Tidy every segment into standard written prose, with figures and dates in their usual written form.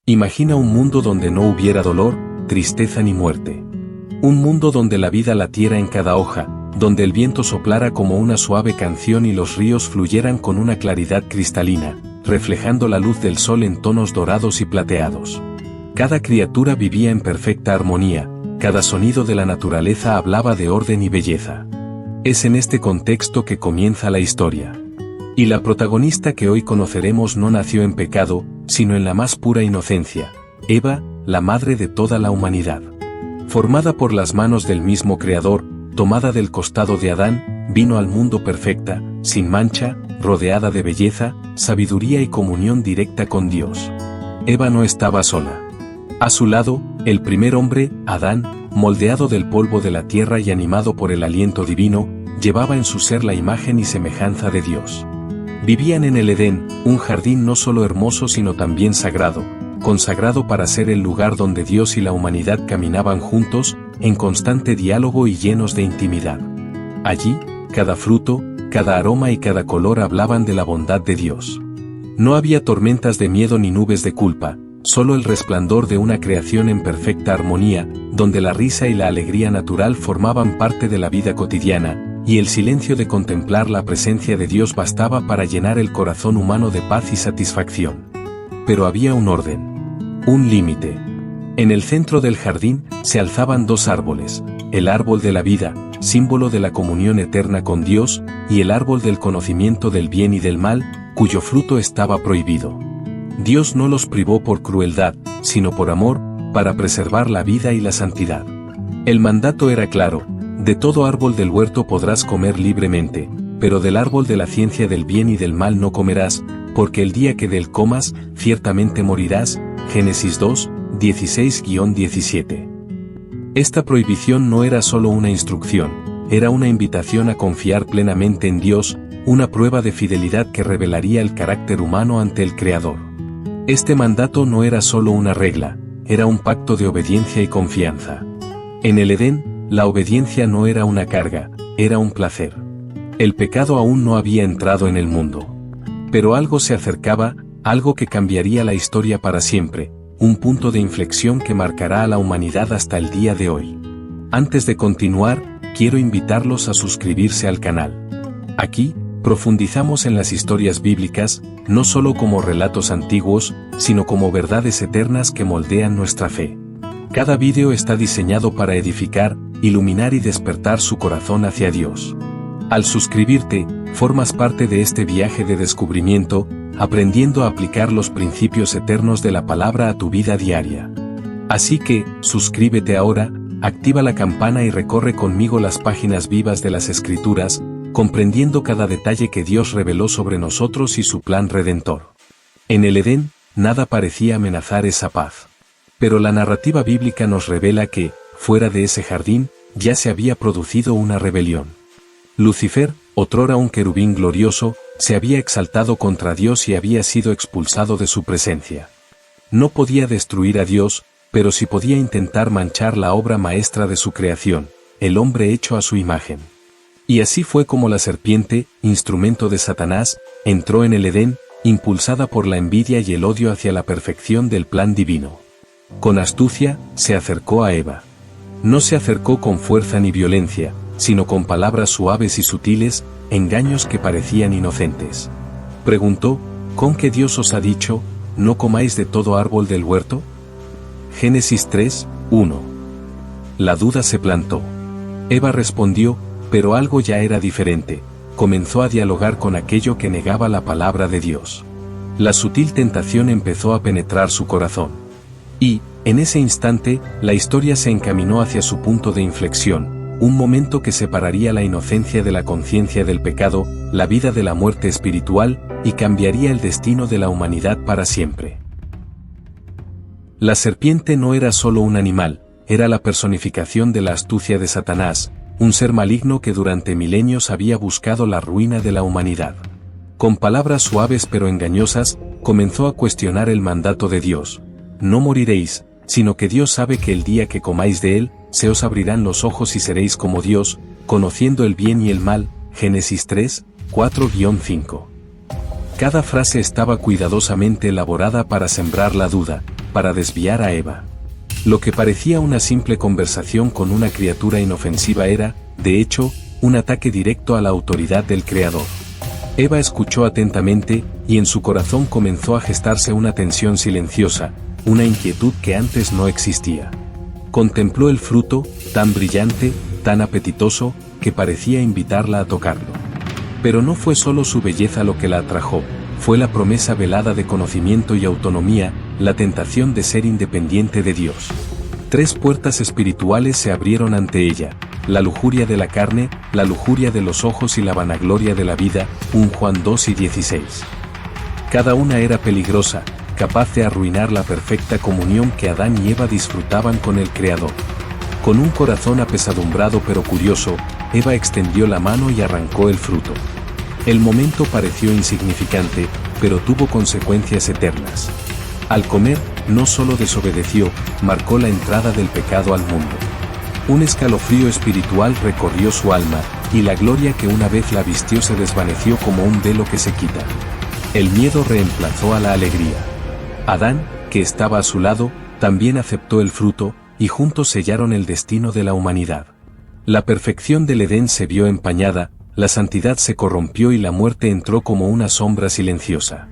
Imagina un mundo donde no hubiera dolor, tristeza ni muerte. Un mundo donde la vida latiera en cada hoja, donde el viento soplara como una suave canción y los ríos fluyeran con una claridad cristalina, reflejando la luz del sol en tonos dorados y plateados. Cada criatura vivía en perfecta armonía, cada sonido de la naturaleza hablaba de orden y belleza. Es en este contexto que comienza la historia. Y la protagonista que hoy conoceremos no nació en pecado, sino en la más pura inocencia, Eva, la madre de toda la humanidad. Formada por las manos del mismo Creador, tomada del costado de Adán, vino al mundo perfecta, sin mancha, rodeada de belleza, sabiduría y comunión directa con Dios. Eva no estaba sola. A su lado, el primer hombre, Adán, moldeado del polvo de la tierra y animado por el aliento divino, llevaba en su ser la imagen y semejanza de Dios. Vivían en el Edén, un jardín no solo hermoso sino también sagrado, consagrado para ser el lugar donde Dios y la humanidad caminaban juntos, en constante diálogo y llenos de intimidad. Allí, cada fruto, cada aroma y cada color hablaban de la bondad de Dios. No había tormentas de miedo ni nubes de culpa, solo el resplandor de una creación en perfecta armonía, donde la risa y la alegría natural formaban parte de la vida cotidiana, y el silencio de contemplar la presencia de Dios bastaba para llenar el corazón humano de paz y satisfacción. Pero había un orden, un límite. En el centro del jardín se alzaban dos árboles, el árbol de la vida, símbolo de la comunión eterna con Dios, y el árbol del conocimiento del bien y del mal, cuyo fruto estaba prohibido. Dios no los privó por crueldad, sino por amor, para preservar la vida y la santidad. El mandato era claro: de todo árbol del huerto podrás comer libremente, pero del árbol de la ciencia del bien y del mal no comerás, porque el día que de él comas, ciertamente morirás. Génesis 2, 16-17. Esta prohibición no era solo una instrucción, era una invitación a confiar plenamente en Dios, una prueba de fidelidad que revelaría el carácter humano ante el Creador. Este mandato no era solo una regla, era un pacto de obediencia y confianza. En el Edén, la obediencia no era una carga, era un placer. El pecado aún no había entrado en el mundo. Pero algo se acercaba, algo que cambiaría la historia para siempre, un punto de inflexión que marcará a la humanidad hasta el día de hoy. Antes de continuar, quiero invitarlos a suscribirse al canal. Aquí, profundizamos en las historias bíblicas, no solo como relatos antiguos, sino como verdades eternas que moldean nuestra fe. Cada vídeo está diseñado para edificar, iluminar y despertar su corazón hacia Dios. Al suscribirte, formas parte de este viaje de descubrimiento, aprendiendo a aplicar los principios eternos de la palabra a tu vida diaria. Así que, suscríbete ahora, activa la campana y recorre conmigo las páginas vivas de las Escrituras, comprendiendo cada detalle que Dios reveló sobre nosotros y su plan redentor. En el Edén, nada parecía amenazar esa paz. Pero la narrativa bíblica nos revela que, fuera de ese jardín, ya se había producido una rebelión. Lucifer, otrora un querubín glorioso, se había exaltado contra Dios y había sido expulsado de su presencia. No podía destruir a Dios, pero sí podía intentar manchar la obra maestra de su creación, el hombre hecho a su imagen. Y así fue como la serpiente, instrumento de Satanás, entró en el Edén, impulsada por la envidia y el odio hacia la perfección del plan divino. Con astucia, se acercó a Eva. No se acercó con fuerza ni violencia, sino con palabras suaves y sutiles, engaños que parecían inocentes. Preguntó: ¿con qué Dios os ha dicho, no comáis de todo árbol del huerto? Génesis 3, 1. La duda se plantó. Eva respondió, pero algo ya era diferente. Comenzó a dialogar con aquello que negaba la palabra de Dios. La sutil tentación empezó a penetrar su corazón. Y, en ese instante, la historia se encaminó hacia su punto de inflexión, un momento que separaría la inocencia de la conciencia del pecado, la vida de la muerte espiritual, y cambiaría el destino de la humanidad para siempre. La serpiente no era solo un animal, era la personificación de la astucia de Satanás, un ser maligno que durante milenios había buscado la ruina de la humanidad. Con palabras suaves pero engañosas, comenzó a cuestionar el mandato de Dios. No moriréis, sino que Dios sabe que el día que comáis de él, se os abrirán los ojos y seréis como Dios, conociendo el bien y el mal. Génesis 3, 4-5. Cada frase estaba cuidadosamente elaborada para sembrar la duda, para desviar a Eva. Lo que parecía una simple conversación con una criatura inofensiva era, de hecho, un ataque directo a la autoridad del Creador. Eva escuchó atentamente, y en su corazón comenzó a gestarse una tensión silenciosa, una inquietud que antes no existía. Contempló el fruto, tan brillante, tan apetitoso, que parecía invitarla a tocarlo. Pero no fue solo su belleza lo que la atrajo, fue la promesa velada de conocimiento y autonomía, la tentación de ser independiente de Dios. 3 puertas espirituales se abrieron ante ella: la lujuria de la carne, la lujuria de los ojos y la vanagloria de la vida, 1 Juan 2:16. Cada una era peligrosa, capaz de arruinar la perfecta comunión que Adán y Eva disfrutaban con el Creador. Con un corazón apesadumbrado pero curioso, Eva extendió la mano y arrancó el fruto. El momento pareció insignificante, pero tuvo consecuencias eternas. Al comer, no solo desobedeció, marcó la entrada del pecado al mundo. Un escalofrío espiritual recorrió su alma, y la gloria que una vez la vistió se desvaneció como un velo que se quita. El miedo reemplazó a la alegría. Adán, que estaba a su lado, también aceptó el fruto, y juntos sellaron el destino de la humanidad. La perfección del Edén se vio empañada, la santidad se corrompió y la muerte entró como una sombra silenciosa.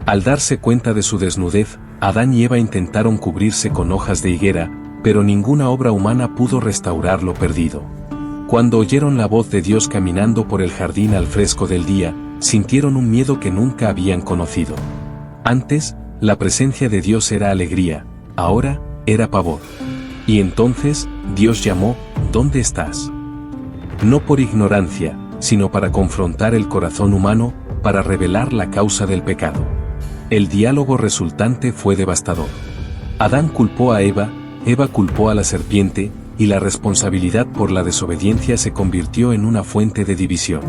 Al darse cuenta de su desnudez, Adán y Eva intentaron cubrirse con hojas de higuera, pero ninguna obra humana pudo restaurar lo perdido. Cuando oyeron la voz de Dios caminando por el jardín al fresco del día, sintieron un miedo que nunca habían conocido. Antes, la presencia de Dios era alegría, ahora, era pavor. Y entonces, Dios llamó: ¿dónde estás? No por ignorancia, sino para confrontar el corazón humano, para revelar la causa del pecado. El diálogo resultante fue devastador. Adán culpó a Eva, Eva culpó a la serpiente, y la responsabilidad por la desobediencia se convirtió en una fuente de división.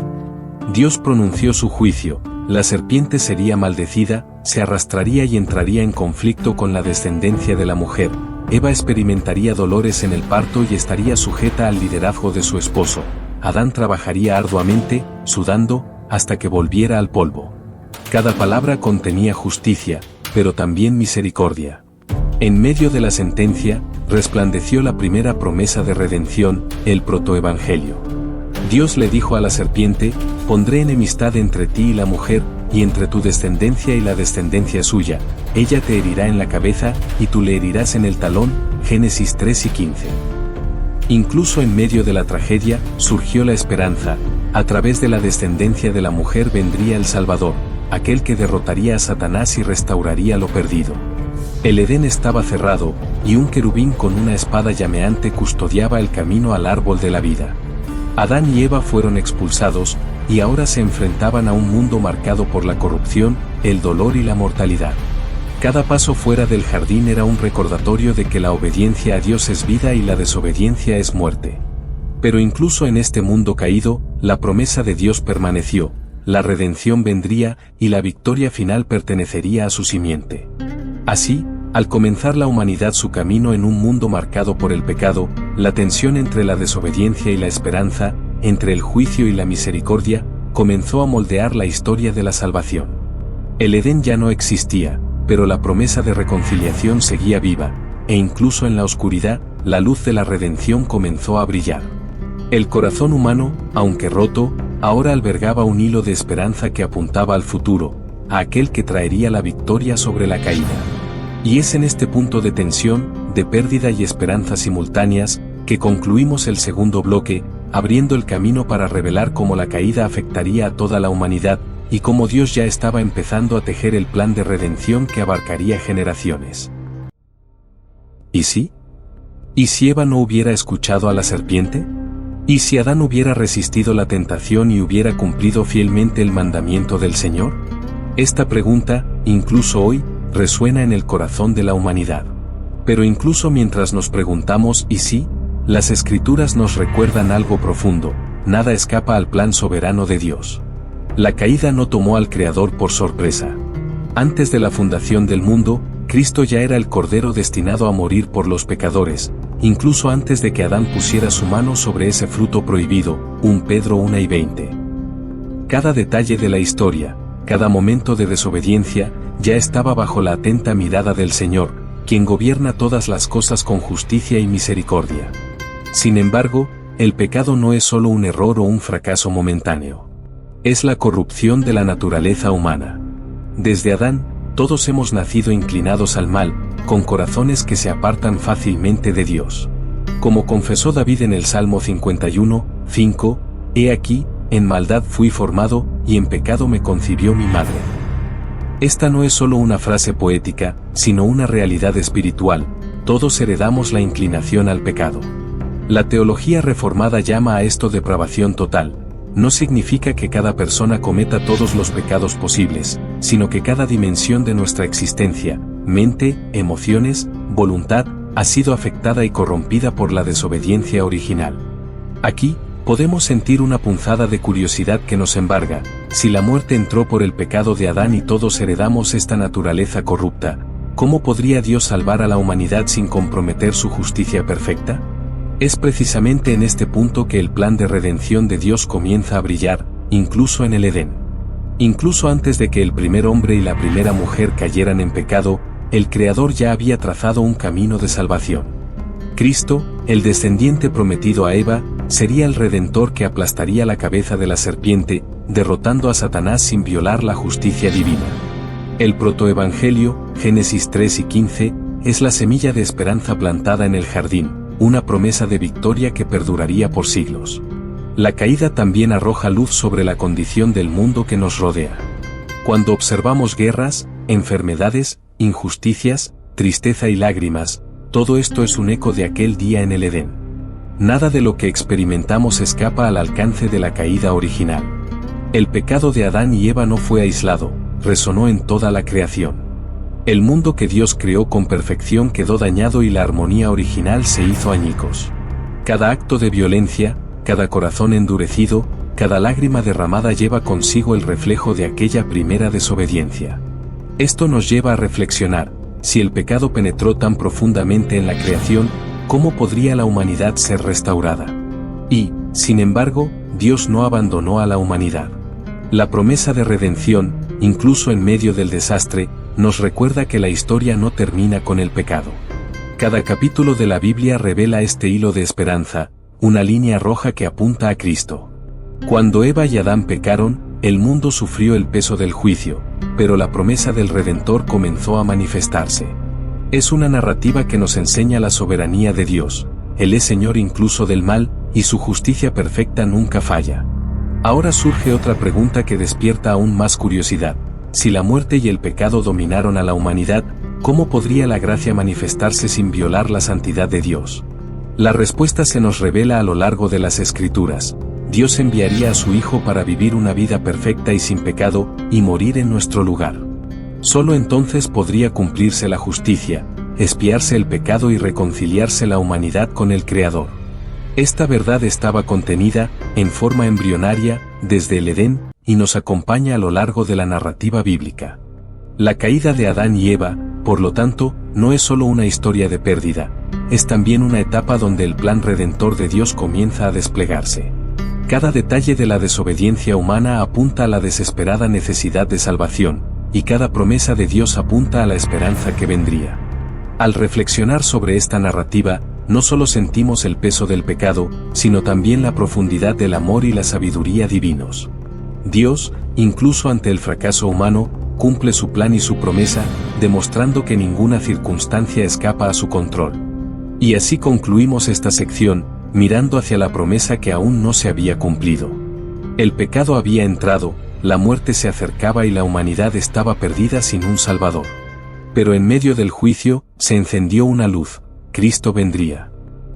Dios pronunció su juicio: la serpiente sería maldecida, se arrastraría y entraría en conflicto con la descendencia de la mujer. Eva experimentaría dolores en el parto y estaría sujeta al liderazgo de su esposo. Adán trabajaría arduamente, sudando, hasta que volviera al polvo. Cada palabra contenía justicia, pero también misericordia. En medio de la sentencia, resplandeció la primera promesa de redención, el protoevangelio. Dios le dijo a la serpiente: pondré enemistad entre ti y la mujer, y entre tu descendencia y la descendencia suya. Ella te herirá en la cabeza, y tú le herirás en el talón. Génesis 3:15. Incluso en medio de la tragedia, surgió la esperanza: a través de la descendencia de la mujer vendría el Salvador, aquel que derrotaría a Satanás y restauraría lo perdido. El Edén estaba cerrado, y un querubín con una espada llameante custodiaba el camino al árbol de la vida. Adán y Eva fueron expulsados, y ahora se enfrentaban a un mundo marcado por la corrupción, el dolor y la mortalidad. Cada paso fuera del jardín era un recordatorio de que la obediencia a Dios es vida y la desobediencia es muerte. Pero incluso en este mundo caído, la promesa de Dios permaneció: la redención vendría, y la victoria final pertenecería a su simiente. Así, al comenzar la humanidad su camino en un mundo marcado por el pecado, la tensión entre la desobediencia y la esperanza, entre el juicio y la misericordia, comenzó a moldear la historia de la salvación. El Edén ya no existía, pero la promesa de reconciliación seguía viva, e incluso en la oscuridad, la luz de la redención comenzó a brillar. El corazón humano, aunque roto, ahora albergaba un hilo de esperanza que apuntaba al futuro, a aquel que traería la victoria sobre la caída. Y es en este punto de tensión, de pérdida y esperanza simultáneas, que concluimos el segundo bloque, abriendo el camino para revelar cómo la caída afectaría a toda la humanidad, y cómo Dios ya estaba empezando a tejer el plan de redención que abarcaría generaciones. ¿Y sí? ¿Y si Eva no hubiera escuchado a la serpiente? ¿Y si Adán hubiera resistido la tentación y hubiera cumplido fielmente el mandamiento del Señor? Esta pregunta, incluso hoy, resuena en el corazón de la humanidad. Pero incluso mientras nos preguntamos ¿y sí?, las Escrituras nos recuerdan algo profundo: nada escapa al plan soberano de Dios. La caída no tomó al Creador por sorpresa. Antes de la fundación del mundo, Cristo ya era el Cordero destinado a morir por los pecadores, incluso antes de que Adán pusiera su mano sobre ese fruto prohibido, 1 Pedro 1:20. Cada detalle de la historia, cada momento de desobediencia, ya estaba bajo la atenta mirada del Señor, quien gobierna todas las cosas con justicia y misericordia. Sin embargo, el pecado no es solo un error o un fracaso momentáneo. Es la corrupción de la naturaleza humana. Desde Adán, todos hemos nacido inclinados al mal, con corazones que se apartan fácilmente de Dios. Como confesó David en el Salmo 51, 5, «He aquí, en maldad fui formado, y en pecado me concibió mi madre». Esta no es solo una frase poética, sino una realidad espiritual. Todos heredamos la inclinación al pecado. La teología reformada llama a esto depravación total. No significa que cada persona cometa todos los pecados posibles, sino que cada dimensión de nuestra existencia, mente, emociones, voluntad, ha sido afectada y corrompida por la desobediencia original. Aquí, podemos sentir una punzada de curiosidad que nos embarga. Si la muerte entró por el pecado de Adán y todos heredamos esta naturaleza corrupta, ¿cómo podría Dios salvar a la humanidad sin comprometer su justicia perfecta? Es precisamente en este punto que el plan de redención de Dios comienza a brillar, incluso en el Edén. Incluso antes de que el primer hombre y la primera mujer cayeran en pecado, el Creador ya había trazado un camino de salvación. Cristo, el descendiente prometido a Eva, sería el Redentor que aplastaría la cabeza de la serpiente, derrotando a Satanás sin violar la justicia divina. El protoevangelio, Génesis 3 y 15, es la semilla de esperanza plantada en el jardín, una promesa de victoria que perduraría por siglos. La caída también arroja luz sobre la condición del mundo que nos rodea. Cuando observamos guerras, enfermedades, injusticias, tristeza y lágrimas, todo esto es un eco de aquel día en el Edén. Nada de lo que experimentamos escapa al alcance de la caída original. El pecado de Adán y Eva no fue aislado, resonó en toda la creación. El mundo que Dios creó con perfección quedó dañado y la armonía original se hizo añicos. Cada acto de violencia, cada corazón endurecido, cada lágrima derramada lleva consigo el reflejo de aquella primera desobediencia. Esto nos lleva a reflexionar, si el pecado penetró tan profundamente en la creación, ¿cómo podría la humanidad ser restaurada? Y, sin embargo, Dios no abandonó a la humanidad. La promesa de redención, incluso en medio del desastre, nos recuerda que la historia no termina con el pecado. Cada capítulo de la Biblia revela este hilo de esperanza, una línea roja que apunta a Cristo. Cuando Eva y Adán pecaron, el mundo sufrió el peso del juicio, pero la promesa del Redentor comenzó a manifestarse. Es una narrativa que nos enseña la soberanía de Dios. Él es Señor incluso del mal, y su justicia perfecta nunca falla. Ahora surge otra pregunta que despierta aún más curiosidad. Si la muerte y el pecado dominaron a la humanidad, ¿cómo podría la gracia manifestarse sin violar la santidad de Dios? La respuesta se nos revela a lo largo de las Escrituras. Dios enviaría a su Hijo para vivir una vida perfecta y sin pecado, y morir en nuestro lugar. Solo entonces podría cumplirse la justicia, expiarse el pecado y reconciliarse la humanidad con el Creador. Esta verdad estaba contenida, en forma embrionaria, desde el Edén, y nos acompaña a lo largo de la narrativa bíblica. La caída de Adán y Eva, por lo tanto, no es solo una historia de pérdida, es también una etapa donde el plan redentor de Dios comienza a desplegarse. Cada detalle de la desobediencia humana apunta a la desesperada necesidad de salvación, y cada promesa de Dios apunta a la esperanza que vendría. Al reflexionar sobre esta narrativa, no solo sentimos el peso del pecado, sino también la profundidad del amor y la sabiduría divinos. Dios, incluso ante el fracaso humano, cumple su plan y su promesa, demostrando que ninguna circunstancia escapa a su control. Y así concluimos esta sección, mirando hacia la promesa que aún no se había cumplido. El pecado había entrado, la muerte se acercaba y la humanidad estaba perdida sin un Salvador. Pero en medio del juicio, se encendió una luz, Cristo vendría.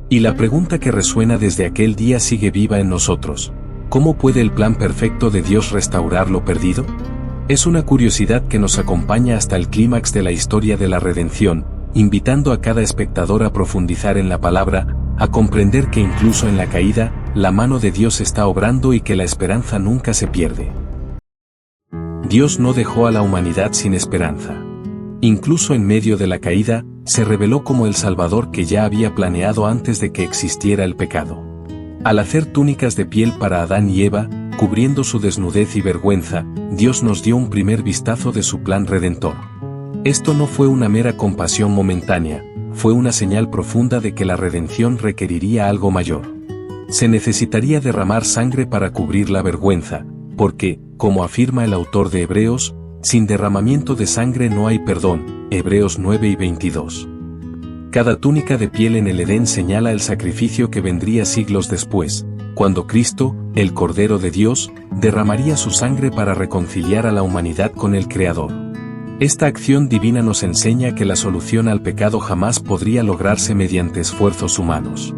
Y la pregunta que resuena desde aquel día sigue viva en nosotros: ¿cómo puede el plan perfecto de Dios restaurar lo perdido? Es una curiosidad que nos acompaña hasta el clímax de la historia de la redención, invitando a cada espectador a profundizar en la palabra, a comprender que incluso en la caída, la mano de Dios está obrando y que la esperanza nunca se pierde. Dios no dejó a la humanidad sin esperanza. Incluso en medio de la caída, se reveló como el Salvador que ya había planeado antes de que existiera el pecado. Al hacer túnicas de piel para Adán y Eva, cubriendo su desnudez y vergüenza, Dios nos dio un primer vistazo de su plan redentor. Esto no fue una mera compasión momentánea, fue una señal profunda de que la redención requeriría algo mayor. Se necesitaría derramar sangre para cubrir la vergüenza, porque, como afirma el autor de Hebreos, sin derramamiento de sangre no hay perdón, Hebreos 9:22. Cada túnica de piel en el Edén señala el sacrificio que vendría siglos después, cuando Cristo, el Cordero de Dios, derramaría su sangre para reconciliar a la humanidad con el Creador. Esta acción divina nos enseña que la solución al pecado jamás podría lograrse mediante esfuerzos humanos.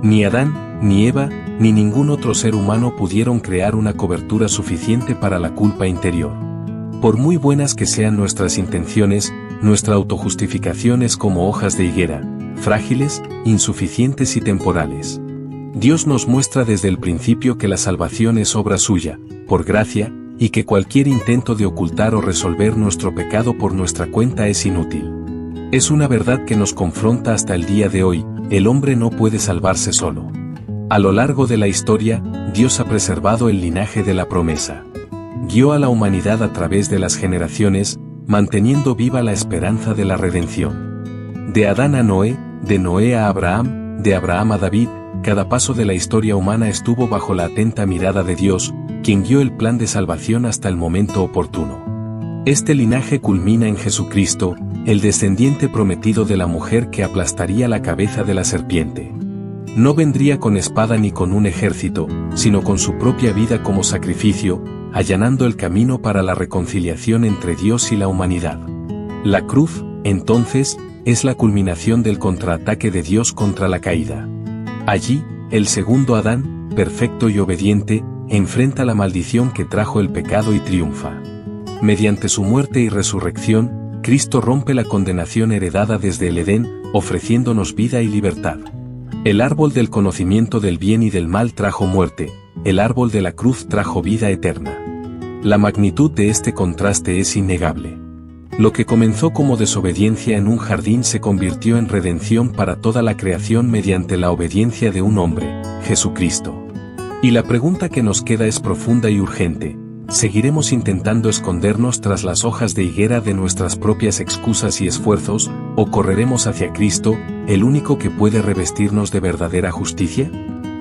Ni Adán, ni Eva, ni ningún otro ser humano pudieron crear una cobertura suficiente para la culpa interior. Por muy buenas que sean nuestras intenciones, nuestra autojustificación es como hojas de higuera, frágiles, insuficientes y temporales. Dios nos muestra desde el principio que la salvación es obra suya, por gracia, y que cualquier intento de ocultar o resolver nuestro pecado por nuestra cuenta es inútil. Es una verdad que nos confronta hasta el día de hoy, el hombre no puede salvarse solo. A lo largo de la historia, Dios ha preservado el linaje de la promesa. Guió a la humanidad a través de las generaciones, manteniendo viva la esperanza de la redención. De Adán a Noé, de Noé a Abraham, de Abraham a David, cada paso de la historia humana estuvo bajo la atenta mirada de Dios, quien guió el plan de salvación hasta el momento oportuno. Este linaje culmina en Jesucristo, el descendiente prometido de la mujer que aplastaría la cabeza de la serpiente. No vendría con espada ni con un ejército, sino con su propia vida como sacrificio, allanando el camino para la reconciliación entre Dios y la humanidad. La cruz, entonces, es la culminación del contraataque de Dios contra la caída. Allí, el segundo Adán, perfecto y obediente, enfrenta la maldición que trajo el pecado y triunfa. Mediante su muerte y resurrección, Cristo rompe la condenación heredada desde el Edén, ofreciéndonos vida y libertad. El árbol del conocimiento del bien y del mal trajo muerte, el árbol de la cruz trajo vida eterna. La magnitud de este contraste es innegable. Lo que comenzó como desobediencia en un jardín se convirtió en redención para toda la creación mediante la obediencia de un hombre, Jesucristo. Y la pregunta que nos queda es profunda y urgente. ¿Seguiremos intentando escondernos tras las hojas de higuera de nuestras propias excusas y esfuerzos, o correremos hacia Cristo, el único que puede revestirnos de verdadera justicia?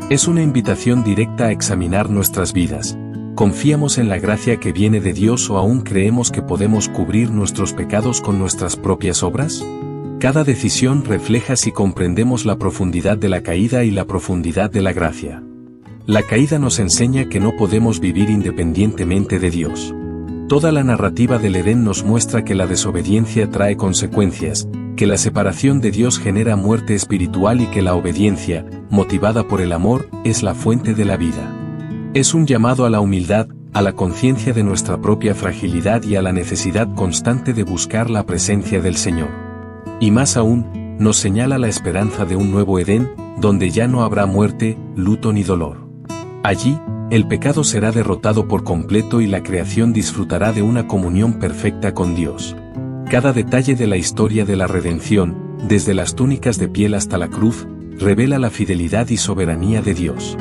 Es una invitación directa a examinar nuestras vidas. ¿Confiamos en la gracia que viene de Dios o aún creemos que podemos cubrir nuestros pecados con nuestras propias obras? Cada decisión refleja si comprendemos la profundidad de la caída y la profundidad de la gracia. La caída nos enseña que no podemos vivir independientemente de Dios. Toda la narrativa del Edén nos muestra que la desobediencia trae consecuencias, que la separación de Dios genera muerte espiritual y que la obediencia, motivada por el amor, es la fuente de la vida. Es un llamado a la humildad, a la conciencia de nuestra propia fragilidad y a la necesidad constante de buscar la presencia del Señor. Y más aún, nos señala la esperanza de un nuevo Edén, donde ya no habrá muerte, luto ni dolor. Allí, el pecado será derrotado por completo y la creación disfrutará de una comunión perfecta con Dios. Cada detalle de la historia de la redención, desde las túnicas de piel hasta la cruz, revela la fidelidad y soberanía de Dios.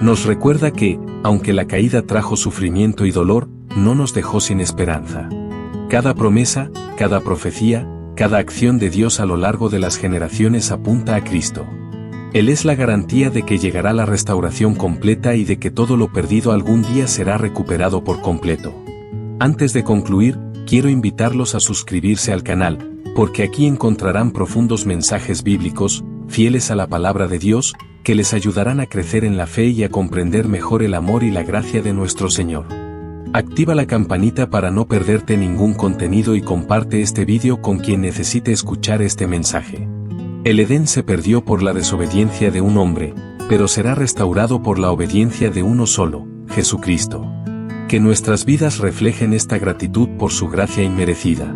Nos recuerda que, aunque la caída trajo sufrimiento y dolor, no nos dejó sin esperanza. Cada promesa, cada profecía, cada acción de Dios a lo largo de las generaciones apunta a Cristo. Él es la garantía de que llegará la restauración completa y de que todo lo perdido algún día será recuperado por completo. Antes de concluir, quiero invitarlos a suscribirse al canal, porque aquí encontrarán profundos mensajes bíblicos, fieles a la palabra de Dios, que les ayudarán a crecer en la fe y a comprender mejor el amor y la gracia de nuestro Señor. Activa la campanita para no perderte ningún contenido y comparte este vídeo con quien necesite escuchar este mensaje. El Edén se perdió por la desobediencia de un hombre, pero será restaurado por la obediencia de uno solo, Jesucristo. Que nuestras vidas reflejen esta gratitud por su gracia inmerecida.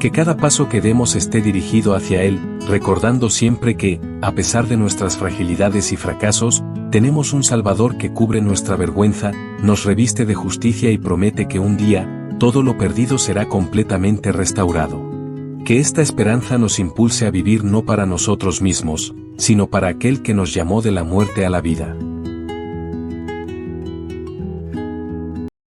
Que cada paso que demos esté dirigido hacia Él, recordando siempre que, a pesar de nuestras fragilidades y fracasos, tenemos un Salvador que cubre nuestra vergüenza, nos reviste de justicia y promete que un día, todo lo perdido será completamente restaurado. Que esta esperanza nos impulse a vivir no para nosotros mismos, sino para aquel que nos llamó de la muerte a la vida.